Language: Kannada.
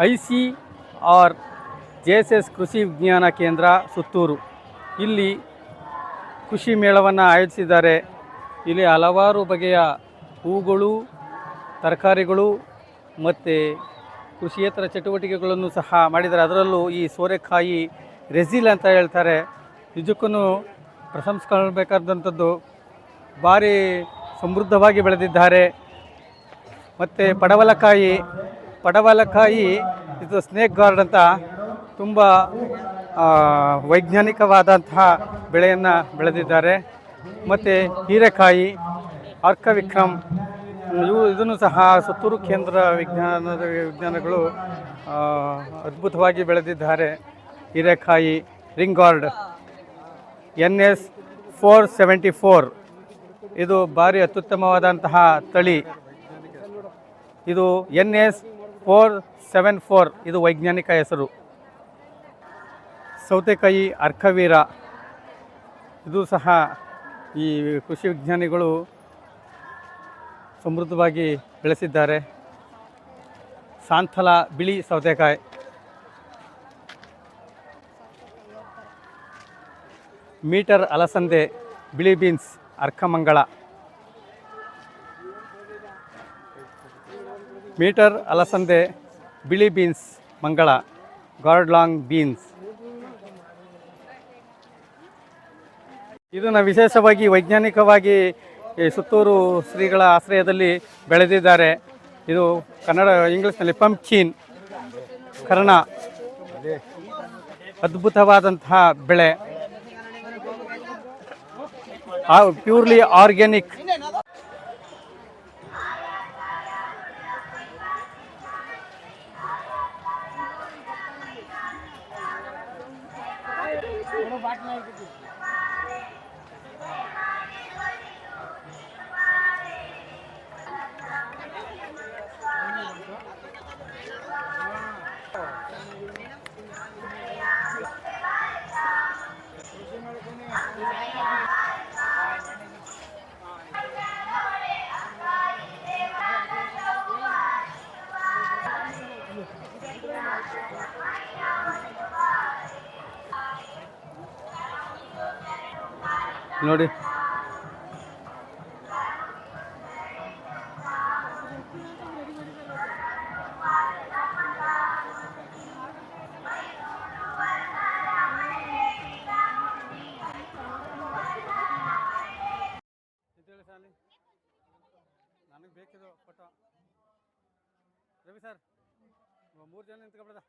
ICR JSS ಕೃಷಿ ವಿಜ್ಞಾನ ಕೇಂದ್ರ ಸುತ್ತೂರು. ಇಲ್ಲಿ ಕೃಷಿ ಮೇಳವನ್ನು ಆಯೋಜಿಸಿದ್ದಾರೆ. ಇಲ್ಲಿ ಹಲವಾರು ಬಗೆಯ ಹೂಗಳು, ತರಕಾರಿಗಳು ಮತ್ತು ಕೃಷಿಯೇತರ ಚಟುವಟಿಕೆಗಳನ್ನು ಸಹ ಮಾಡಿದ್ದಾರೆ. ಅದರಲ್ಲೂ ಈ ಸೋರೆಕಾಯಿ ರೆಸಿಲ್ ಅಂತ ಹೇಳ್ತಾರೆ. ನಿಜಕ್ಕೂ ಪ್ರಶಂಸಿಸಬೇಕಾದಂಥದ್ದು. ಭಾರಿ ಸಮೃದ್ಧವಾಗಿ ಬೆಳೆದಿದ್ದಾರೆ. ಮತ್ತು ಪಡವಲಕಾಯಿ ಇದು ಸ್ನೇಕ್ ಗಾರ್ಡ್ ಅಂತ ತುಂಬ ವೈಜ್ಞಾನಿಕವಾದಂತಹ ಬೆಳೆಯನ್ನು ಬೆಳೆದಿದ್ದಾರೆ. ಮತ್ತು ಹೀರೆಕಾಯಿ, ಅರ್ಕವಿಕ್ರಮ್ ಇದನ್ನು ಸಹ ಸುತ್ತೂರು ಕೇಂದ್ರ ವಿಜ್ಞಾನಗಳು ಅದ್ಭುತವಾಗಿ ಬೆಳೆದಿದ್ದಾರೆ. ಹೀರೆಕಾಯಿ ರಿಂಗ್ ಗಾರ್ಡ್ NS 474 ಇದು ಭಾರಿ ಅತ್ಯುತ್ತಮವಾದಂತಹ ತಳಿ. ಇದು NS 474 ಇದು ವೈಜ್ಞಾನಿಕ ಹೆಸರು. ಸೌತೆಕಾಯಿ ಅರ್ಕವೀರ ಇದು ಸಹ ಈ ಕೃಷಿ ವಿಜ್ಞಾನಿಗಳು ಸಮೃದ್ಧವಾಗಿ ಬೆಳೆಸಿದ್ದಾರೆ. ಸಾಂಥಲ ಬಿಳಿ ಸೌತೆಕಾಯಿ, ಮೀಟರ್ ಅಲಸಂದೆ ಬಿಳಿ ಬೀನ್ಸ್ ಅರ್ಕಮಂಗಳ, ಮೀಟರ್ ಅಲಸಂದೆ ಬಿಳಿ ಬೀನ್ಸ್ ಮಂಗಳ ಗಾರ್ಡ್ ಲಾಂಗ್ ಬೀನ್ಸ್. ಇದನ್ನು ವಿಶೇಷವಾಗಿ ವೈಜ್ಞಾನಿಕವಾಗಿ ಸುತ್ತೂರು ಶ್ರೀಗಳ ಆಶ್ರಯದಲ್ಲಿ ಬೆಳೆದಿದ್ದಾರೆ. ಇದು ಕನ್ನಡ ಇಂಗ್ಲೀಷ್ನಲ್ಲಿ ಪಂಪ್ಕಿನ್ ಕರ್ಣ, ಅದ್ಭುತವಾದಂತಹ ಬೆಳೆ, ಪ್ಯೂರ್ಲಿ ಆರ್ಗ್ಯಾನಿಕ್. ನೋಡಿ ನನಗೆ ಬೇಕಿದು ಫೋಟೋ. ರವಿ ಸರ್ 3 ಜನ ನಿಂತ್ಕೊಬಿಡದ.